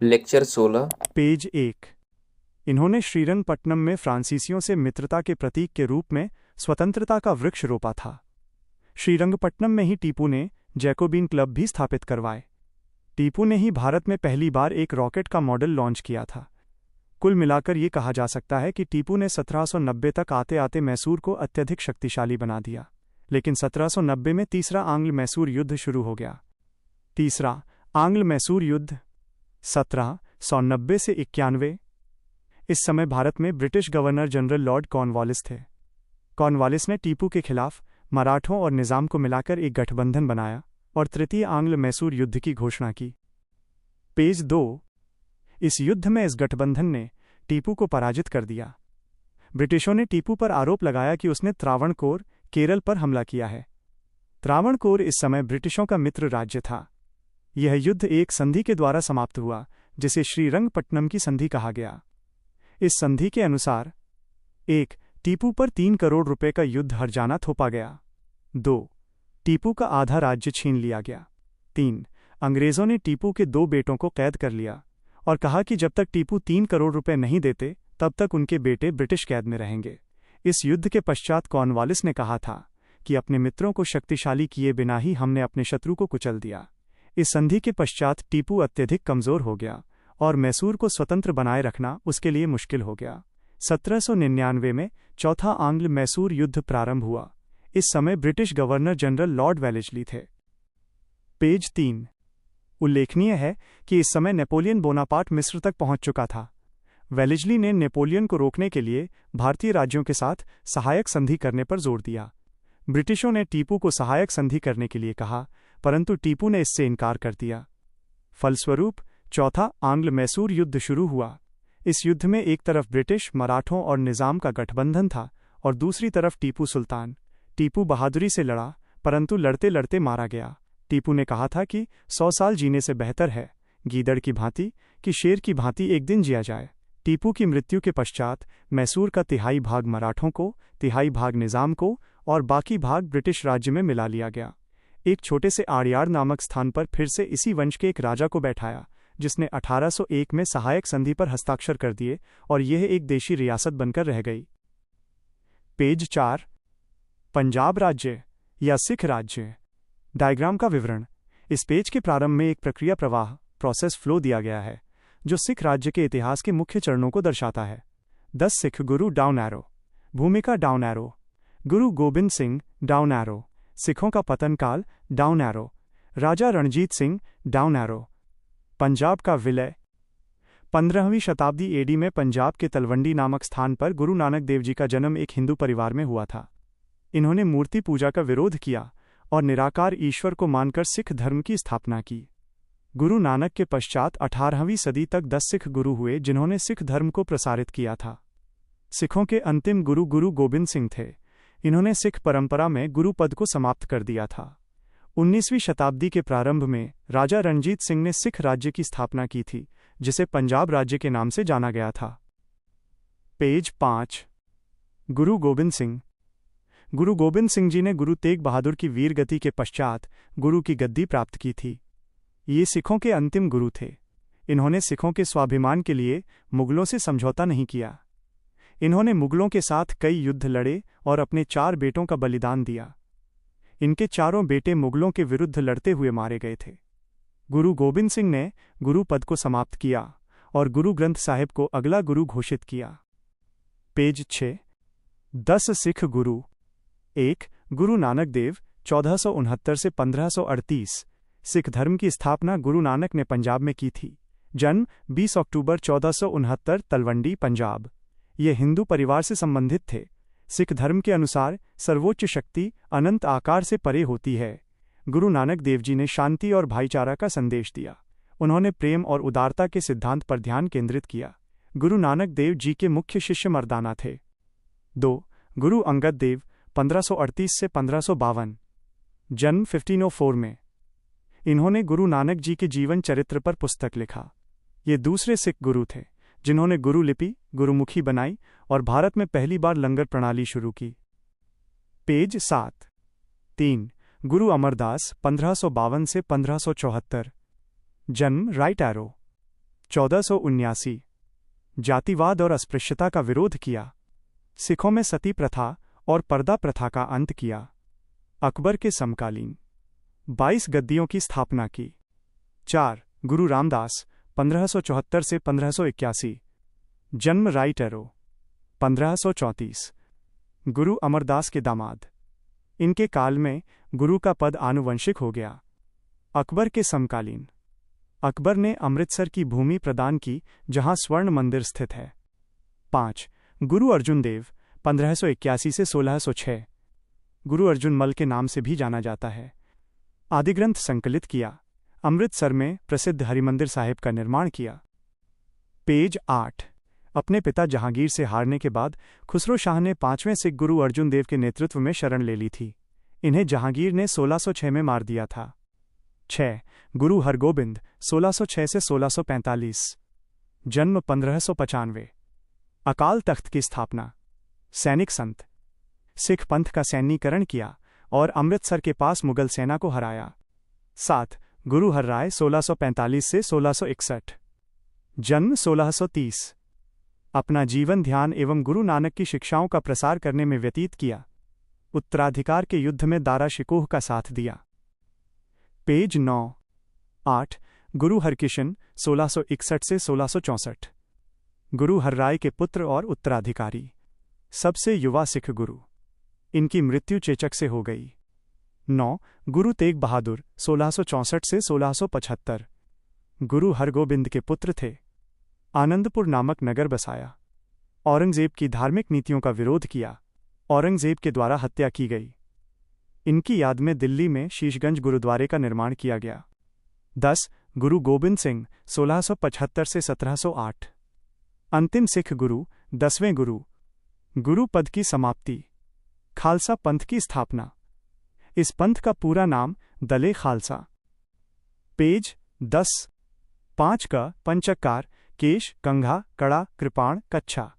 Lecture 16। Page 1। इन्होंने श्रीरंगपट्टनम में फ्रांसीसियों से मित्रता के प्रतीक के रूप में स्वतंत्रता का वृक्ष रोपा था। श्रीरंगपट्टनम में ही टीपू ने जैकोबिन क्लब भी स्थापित करवाए। टीपू ने ही भारत में पहली बार एक रॉकेट का मॉडल लॉन्च किया था। कुल मिलाकर ये कहा जा सकता है कि टीपू ने 1790 तक आते आते मैसूर को अत्यधिक शक्तिशाली बना दिया, लेकिन 1790 में तीसरा आंग्ल मैसूर युद्ध शुरू हो गया। तीसरा आंग्ल मैसूर युद्ध 1790 से 91। इस समय भारत में British governor general Lord Cornwallis थे। कॉर्नवालिस ने टीपू के खिलाफ मराठों और निज़ाम को मिलाकर एक गठबंधन बनाया और तृतीय आंग्ल मैसूर युद्ध की घोषणा की। पेज 2। इस युद्ध में इस गठबंधन ने टीपू को पराजित कर दिया। ब्रिटिशों ने टीपू पर आरोप लगाया कि उसने त्रावणकोर, केरल पर हमला किया है। त्रावणकोर इस समय ब्रिटिशों का मित्र राज्य था। यह युद्ध एक संधि के द्वारा समाप्त हुआ, जिसे श्रीरंगपट्टनम की संधि कहा गया। इस संधि के अनुसार 1. टीपू पर 3 करोड़ रुपए का युद्ध हर्जाना थोपा गया। 2. टीपू का आधा राज्य छीन लिया गया। 3. अंग्रेजों ने टीपू के 2 बेटों को कैद कर लिया और कहा कि जब तक टीपू 3 करोड़ रुपए नहीं देते तब तक उनके बेटे ब्रिटिश कैद में रहेंगे। इस युद्ध के पश्चात कॉर्नवालिस ने कहा था कि अपने मित्रों को शक्तिशाली किए बिना ही हमने अपने शत्रु को कुचल दिया। इस संधि के पश्चात टीपू अत्यधिक कमजोर हो गया और मैसूर को स्वतंत्र बनाए रखना उसके लिए मुश्किल हो गया। 1799 में चौथा आंग्ल मैसूर युद्ध प्रारंभ हुआ। इस समय British governor general Lord Wellesley थे। पेज 3। उल्लेखनीय है कि इस समय नेपोलियन बोनापार्ट मिस्र तक पहुंच चुका था। वेलेस्ली ने नेपोलियन को रोकने के लिए भारतीय राज्यों के साथ सहायक संधि करने पर जोर दिया। ब्रिटिशों ने टीपू को सहायक संधि करने के लिए कहा, परंतु टीपू ने इससे इनकार कर दिया। फलस्वरूप चौथा आंग्ल मैसूर युद्ध शुरू हुआ। इस युद्ध में एक तरफ ब्रिटिश, मराठों और निज़ाम का गठबंधन था और दूसरी तरफ टीपू सुल्तान। टीपू बहादुरी से लड़ा, परंतु लड़ते लड़ते मारा गया। टीपू ने कहा था कि 100 साल जीने से बेहतर है गीदड़ की भांति कि शेर की भांति एक दिन जिया जाए। टीपू की मृत्यु के पश्चात मैसूर का तिहाई भाग मराठों को, तिहाई भाग निज़ाम को और बाकी भाग ब्रिटिश राज्य में मिला लिया गया। एक छोटे से आड़ियार नामक स्थान पर फिर से इसी वंश के एक राजा को बैठाया, जिसने 1801 में सहायक संधि पर हस्ताक्षर कर दिए और यह एक देशी रियासत बनकर रह गई। पेज 4। पंजाब राज्य या सिख राज्य। डायग्राम का विवरण। इस पेज के प्रारंभ में एक प्रक्रिया प्रवाह प्रोसेस फ्लो दिया गया है, जो सिख राज्य के इतिहास के मुख्य चरणों को दर्शाता है। 10 सिख गुरु डाउन एरो। भूमिका down arrow. Guru Gobind Singh down arrow. सिखों का पतन काल डाउन एरो। राजा रणजीत सिंह डाउन एरो। पंजाब का विलय। 15वीं शताब्दी एडी में पंजाब के तलवंडी नामक स्थान पर गुरु नानक देव जी का जन्म एक हिंदू परिवार में हुआ था। इन्होंने मूर्ति पूजा का विरोध किया और निराकार ईश्वर को मानकर सिख धर्म की स्थापना की। गुरु नानक के पश्चात 18वीं सदी तक 10 सिख गुरु हुए, जिन्होंने सिख धर्म को प्रसारित किया था। सिखों के अंतिम गुरु गुरु गोबिंद सिंह थे। इन्होंने सिख परंपरा में गुरु पद को समाप्त कर दिया था। 19वीं शताब्दी के प्रारंभ में राजा रणजीत सिंह ने सिख राज्य की स्थापना की थी, जिसे पंजाब राज्य के नाम से जाना गया था। पेज 5। गुरु गोबिंद सिंह। गुरु गोबिंद सिंह जी ने गुरु तेग बहादुर की वीर गति के पश्चात गुरु की गद्दी प्राप्त की थी। ये सिखों के अंतिम गुरु थे। इन्होंने सिखों के स्वाभिमान के लिए मुगलों से समझौता नहीं किया। इन्होंने मुगलों के साथ कई युद्ध लड़े और अपने 4 बेटों का बलिदान दिया। इनके चारों बेटे मुगलों के विरुद्ध लड़ते हुए मारे गए थे। गुरु गोबिंद सिंह ने गुरु पद को समाप्त किया और गुरु ग्रंथ साहिब को अगला गुरु घोषित किया। पेज 6। 10 सिख गुरु। 1. गुरु नानक देव 1469 से 1538। सिख धर्म की स्थापना गुरु नानक ने पंजाब में की थी। जन्म 20 अक्टूबर 1469, तलवंडी, पंजाब। ये हिंदू परिवार से संबंधित थे। सिख धर्म के अनुसार सर्वोच्च शक्ति अनंत आकार से परे होती है। गुरु नानक देव जी ने शांति और भाईचारा का संदेश दिया। उन्होंने प्रेम और उदारता के सिद्धांत पर ध्यान केंद्रित किया। गुरु नानक देव जी के मुख्य शिष्य मर्दाना थे। 2. गुरु अंगद देव 1538 से 1552। जन्म 1504 में। इन्होंने गुरु नानक जी के जीवन चरित्र पर पुस्तक लिखा। ये दूसरे सिख गुरु थे जिन्होंने गुरु लिपि, गुरुमुखी बनाई और भारत में पहली बार लंगर प्रणाली शुरू की। पेज 7। 3. गुरु अमरदास 1552 से 1574। जन्म राइट एरो। 1479 जातिवाद और अस्पृश्यता का विरोध किया। सिखों में सती प्रथा और पर्दा प्रथा का अंत किया। अकबर के समकालीन 22 गद्दियों की स्थापना की। 4 गुरु रामदास 1574 से 1581 जन्म राइट एरो 1534 गुरु अमरदास के दामाद। इनके काल में गुरु का पद आनुवंशिक हो गया। अकबर के समकालीन अकबर ने अमृतसर की भूमि प्रदान की जहां स्वर्ण मंदिर स्थित है। 5 गुरु अर्जुन देव 1581 से 1606 गुरु अर्जुन मल के नाम से भी जाना जाता है। आदिग्रंथ संकलित किया। अमृतसर में प्रसिद्ध हरिमंदिर साहिब का निर्माण किया। पेज 8 अपने पिता जहांगीर से हारने के बाद खुसरो शाह ने 5वें सिख गुरु अर्जुन देव के नेतृत्व में शरण ले ली थी। इन्हें जहांगीर ने 1606 में मार दिया था। 6 गुरु हरगोबिंद 1606 से 1645 जन्म 1595 अकाल तख्त की स्थापना। सैनिक संत सिख पंथ का सैन्यीकरण किया और अमृतसर के पास मुगल सेना को हराया। 7 गुरु हरराय 1645 से 1661 जन्म 1630 अपना जीवन ध्यान एवं गुरु नानक की शिक्षाओं का प्रसार करने में व्यतीत किया। उत्तराधिकार के युद्ध में दारा शिकोह का साथ दिया। पेज 9 8 गुरु हरकिशन 1661 से 1664 गुरु हरराय के पुत्र और उत्तराधिकारी। सबसे युवा सिख गुरु। इनकी मृत्यु चेचक से हो गई। 9 गुरु तेग बहादुर 1664 से 1675 गुरु हरगोबिंद के पुत्र थे। आनंदपुर नामक नगर बसाया। औरंगजेब की धार्मिक नीतियों का विरोध किया। औरंगजेब के द्वारा हत्या की गई। इनकी याद में दिल्ली में शीशगंज गुरुद्वारे का निर्माण किया गया। 10 गुरु गोबिंद सिंह 1675 से 1708 अंतिम सिख गुरु 10वें गुरु। गुरु पद की समाप्ति। खालसा पंथ की स्थापना। इस पंथ का पूरा नाम दले खालसा। पेज 10 5 का पंचकार केश कंघा कड़ा कृपाण कच्छा।